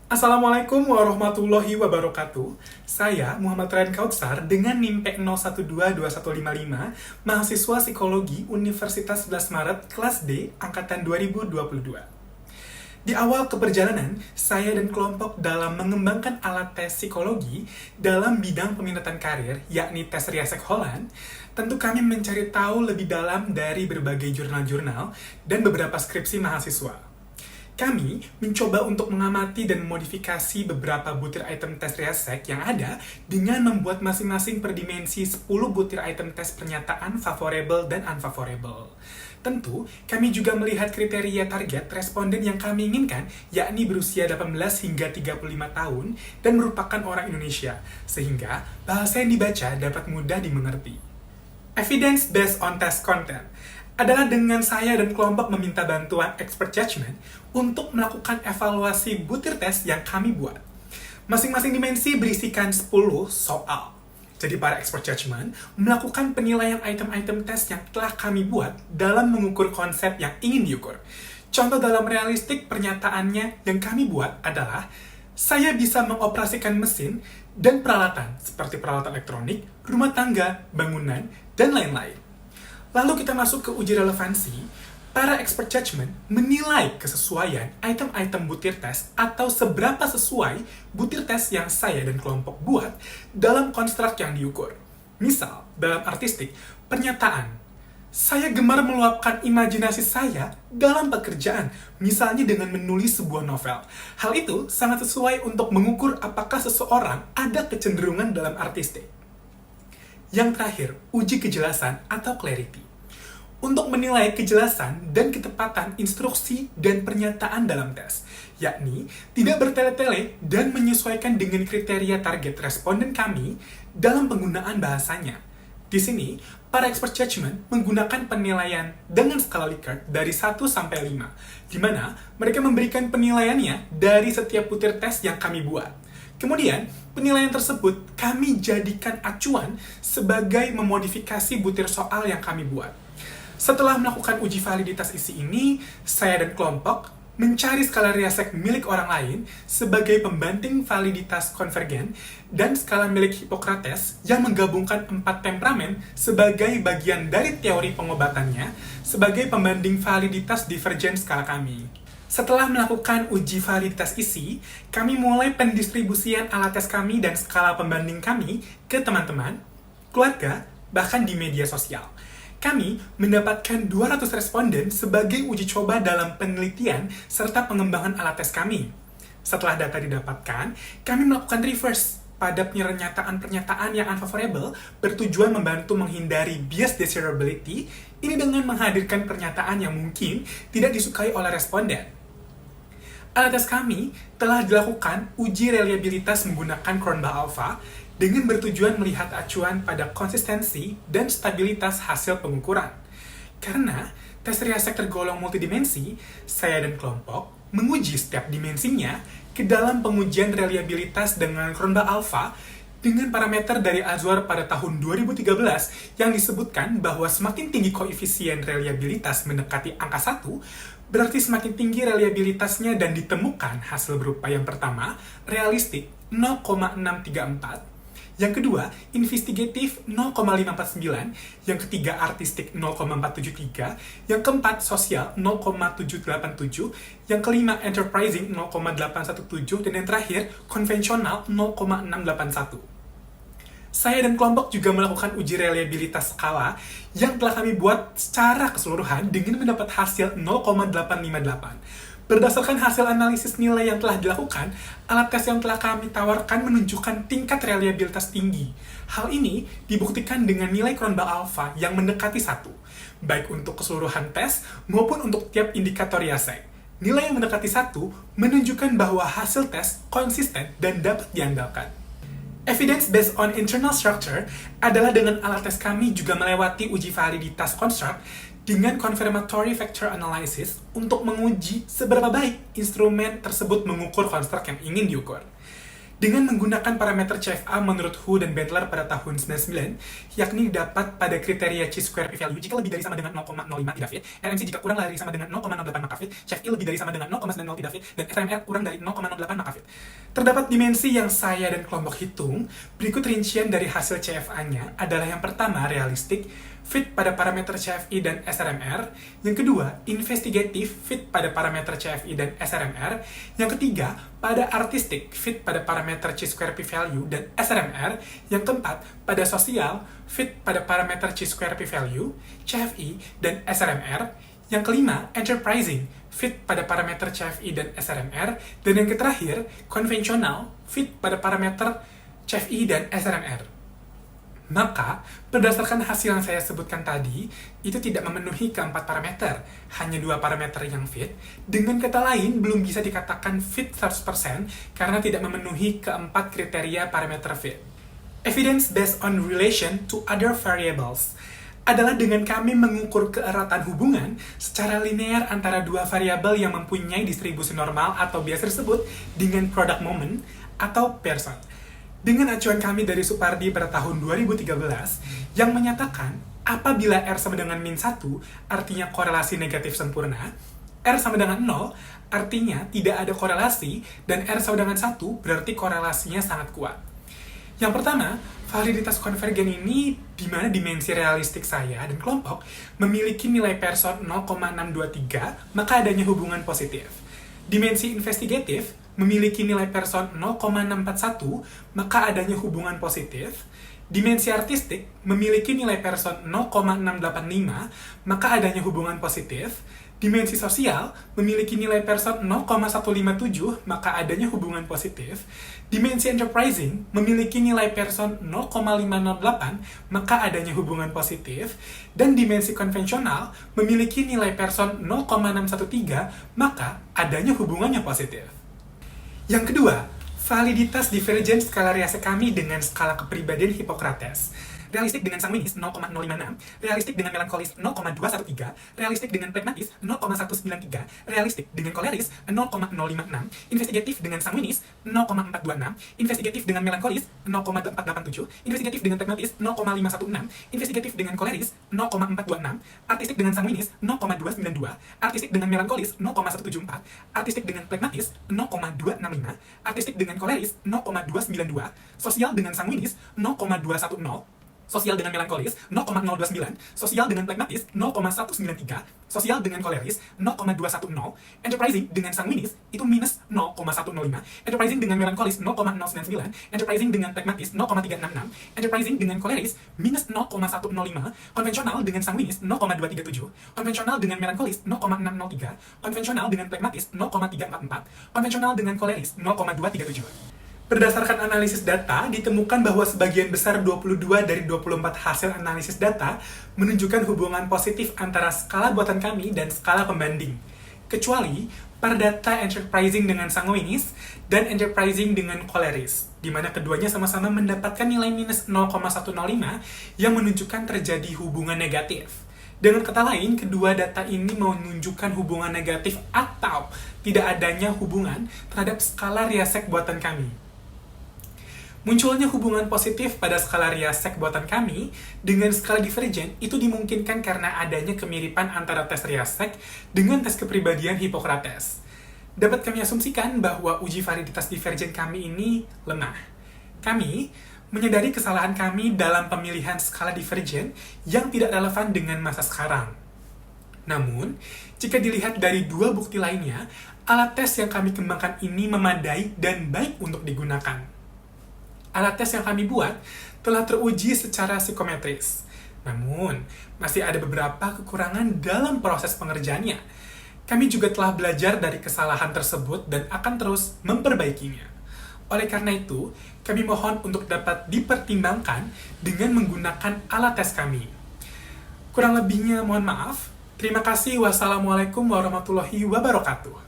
Assalamualaikum warahmatullahi wabarakatuh. Saya Muhammad Ryan Kautsar dengan NIM P012215, mahasiswa psikologi Universitas 11 Maret kelas D angkatan 2022. Di awal keperjalanan, saya dan kelompok dalam mengembangkan alat tes psikologi dalam bidang peminatan karir, yakni tes Riasek Holland, tentu kami mencari tahu lebih dalam dari berbagai jurnal-jurnal dan beberapa skripsi mahasiswa. Kami mencoba untuk mengamati dan memodifikasi beberapa butir item tes Riasek yang ada dengan membuat masing-masing per dimensi 10 butir item tes pernyataan favorable dan unfavorable. Tentu, kami juga melihat kriteria target responden yang kami inginkan, yakni berusia 18 hingga 35 tahun dan merupakan orang Indonesia, sehingga bahasa yang dibaca dapat mudah dimengerti. Evidence based on test content adalah dengan saya dan kelompok meminta bantuan expert judgment untuk melakukan evaluasi butir tes yang kami buat. Masing-masing dimensi berisikan 10 soal. Jadi para expert judgment melakukan penilaian item-item tes yang telah kami buat dalam mengukur konsep yang ingin diukur. Contoh dalam realistik pernyataannya yang kami buat adalah saya bisa mengoperasikan mesin dan peralatan seperti peralatan elektronik, rumah tangga, bangunan, dan lain-lain. Lalu kita masuk ke uji relevansi. Para expert judgment menilai kesesuaian item-item butir tes atau seberapa sesuai butir tes yang saya dan kelompok buat dalam konstruk yang diukur. Misal, dalam artistik, pernyataan, saya gemar meluapkan imajinasi saya dalam pekerjaan, misalnya dengan menulis sebuah novel. Hal itu sangat sesuai untuk mengukur apakah seseorang ada kecenderungan dalam artistik. Yang terakhir, uji kejelasan atau clarity. Untuk menilai kejelasan dan ketepatan instruksi dan pernyataan dalam tes, yakni tidak bertele-tele dan menyesuaikan dengan kriteria target responden kami dalam penggunaan bahasanya. Di sini, para expert judgment menggunakan penilaian dengan skala Likert dari 1 sampai 5, di mana mereka memberikan penilaiannya dari setiap butir tes yang kami buat. Kemudian, penilaian tersebut kami jadikan acuan sebagai memodifikasi butir soal yang kami buat. Setelah melakukan uji validitas isi ini, saya dan kelompok mencari skala Riasek milik orang lain sebagai pembanding validitas konvergen dan skala milik Hippocrates yang menggabungkan 4 temperamen sebagai bagian dari teori pengobatannya sebagai pembanding validitas divergen skala kami. Setelah melakukan uji validitas isi, kami mulai pendistribusian alat tes kami dan skala pembanding kami ke teman-teman, keluarga, bahkan di media sosial. Kami mendapatkan 200 responden sebagai uji coba dalam penelitian serta pengembangan alat tes kami. Setelah data didapatkan, kami melakukan reverse pada pernyataan-pernyataan yang unfavorable bertujuan membantu menghindari bias desirability, ini dengan menghadirkan pernyataan yang mungkin tidak disukai oleh responden. Alat tes kami telah dilakukan uji reliabilitas menggunakan Cronbach Alpha dengan bertujuan melihat acuan pada konsistensi dan stabilitas hasil pengukuran. Karena tes Riasek tergolong multidimensi, saya dan kelompok menguji setiap dimensinya ke dalam pengujian reliabilitas dengan Cronbach Alpha dengan parameter dari Azwar pada tahun 2013 yang disebutkan bahwa semakin tinggi koefisien reliabilitas mendekati angka 1, berarti semakin tinggi reliabilitasnya dan ditemukan hasil berupa yang pertama, realistik 0,634, yang kedua, investigatif 0,549, yang ketiga, artistik 0,473, yang keempat, sosial 0,787, yang kelima, enterprising 0,817, dan yang terakhir, konvensional 0,681. Saya dan kelompok juga melakukan uji reliabilitas skala yang telah kami buat secara keseluruhan dengan mendapat hasil 0,858. Berdasarkan hasil analisis nilai yang telah dilakukan, alat tes yang telah kami tawarkan menunjukkan tingkat reliabilitas tinggi. Hal ini dibuktikan dengan nilai Cronbach Alpha yang mendekati 1, baik untuk keseluruhan tes maupun untuk tiap indikator Riasek. Nilai yang mendekati 1 menunjukkan bahwa hasil tes konsisten dan dapat diandalkan. Evidence based on internal structure adalah dengan alat tes kami juga melewati uji validitas konstruk dengan confirmatory factor analysis untuk menguji seberapa baik instrumen tersebut mengukur konstruk yang ingin diukur. Dengan menggunakan parameter CFA menurut Hu dan Bentler pada tahun 99, yakni dapat pada kriteria chi-square p-value jika lebih dari sama dengan 0,05 tidak fit, RMC jika kurang dari sama dengan 0,08 maka fit, CFI lebih dari sama dengan 0,90 tidak fit, dan SRMR kurang dari 0,08 maka fit. Terdapat dimensi yang saya dan kelompok hitung. Berikut rincian dari hasil CFA-nya adalah yang pertama, realistik, fit pada parameter CFI dan SRMR. Yang kedua, investigatif, fit pada parameter CFI dan SRMR. Yang ketiga, pada artistik, fit pada parameter chi-square p-value dan SRMR. Yang keempat, pada sosial, fit pada parameter chi-square p-value, CFI, dan SRMR. Yang kelima, enterprising, fit pada parameter CFI dan SRMR. Dan yang terakhir, konvensional, fit pada parameter CFI dan SRMR. Maka, berdasarkan hasil yang saya sebutkan tadi, itu tidak memenuhi keempat parameter, hanya dua parameter yang fit. Dengan kata lain, belum bisa dikatakan fit 100% karena tidak memenuhi keempat kriteria parameter fit. Evidence based on relation to other variables adalah dengan kami mengukur keeratan hubungan secara linear antara dua variabel yang mempunyai distribusi normal atau biasa disebut dengan product moment atau Pearson. Dengan acuan kami dari Supardi pada tahun 2013 yang menyatakan apabila R sama dengan min 1 artinya korelasi negatif sempurna, R sama dengan 0 artinya tidak ada korelasi, dan R sama dengan 1 berarti korelasinya sangat kuat. Yang pertama, validitas konvergen ini di mana dimensi realistik saya dan kelompok memiliki nilai Pearson 0,623, maka adanya hubungan positif. Dimensi investigatif memiliki nilai Pearson 0,641, maka adanya hubungan positif. Dimensi artistik memiliki nilai Pearson 0,685, maka adanya hubungan positif. Dimensi sosial memiliki nilai Pearson 0,157, maka adanya hubungan positif. Dimensi enterprising memiliki nilai Pearson 0,508, maka adanya hubungan positif. Dan dimensi konvensional memiliki nilai Pearson 0,613, maka adanya hubungannya positif. Yang kedua, validitas divergen skala Riasek kami dengan skala kepribadian Hippocrates. Realistik dengan sanguinis 0,056, realistik dengan melankolis 0,213, realistik dengan pragmatis 0,193, realistik dengan koleris 0,056, investigatif dengan sanguinis 0,426, investigatif dengan melankolis 0,487, investigatif dengan pragmatis 0,516, investigatif dengan koleris 0,426, artistik dengan sanguinis 0,292, artistik dengan melankolis 0,174, artistik dengan pragmatis 0,265, artistik dengan koleris 0,292, sosial dengan sanguinis 0,210, sosial dengan melankolis 0,029, sosial dengan pragmatis 0,193, sosial dengan koleris 0,210, enterprising dengan sanguinis itu minus 0,105, enterprising dengan melankolis 0,099, enterprising dengan pragmatis 0,366, enterprising dengan koleris minus 0,105, konvensional dengan sanguinis 0,237, konvensional dengan melankolis 0,603, konvensional dengan pragmatis 0,344, konvensional dengan koleris 0,237. Berdasarkan analisis data, ditemukan bahwa sebagian besar 22 dari 24 hasil analisis data menunjukkan hubungan positif antara skala buatan kami dan skala pembanding. Kecuali pada data enterprising dengan sanguinis dan enterprising dengan koleris, di mana keduanya sama-sama mendapatkan nilai minus 0,105 yang menunjukkan terjadi hubungan negatif. Dengan kata lain, kedua data ini menunjukkan hubungan negatif atau tidak adanya hubungan terhadap skala Riasek buatan kami. Munculnya hubungan positif pada skala Riasek buatan kami dengan skala divergen itu dimungkinkan karena adanya kemiripan antara tes Riasek dengan tes kepribadian Hippocrates. Dapat kami asumsikan bahwa uji validitas divergen kami ini lemah. Kami menyadari kesalahan kami dalam pemilihan skala divergen yang tidak relevan dengan masa sekarang. Namun, jika dilihat dari dua bukti lainnya, alat tes yang kami kembangkan ini memadai dan baik untuk digunakan. Alat tes yang kami buat telah teruji secara psikometris. Namun, masih ada beberapa kekurangan dalam proses pengerjaannya. Kami juga telah belajar dari kesalahan tersebut dan akan terus memperbaikinya. Oleh karena itu, kami mohon untuk dapat dipertimbangkan dengan menggunakan alat tes kami. Kurang lebihnya mohon maaf. Terima kasih. Wassalamualaikum warahmatullahi wabarakatuh.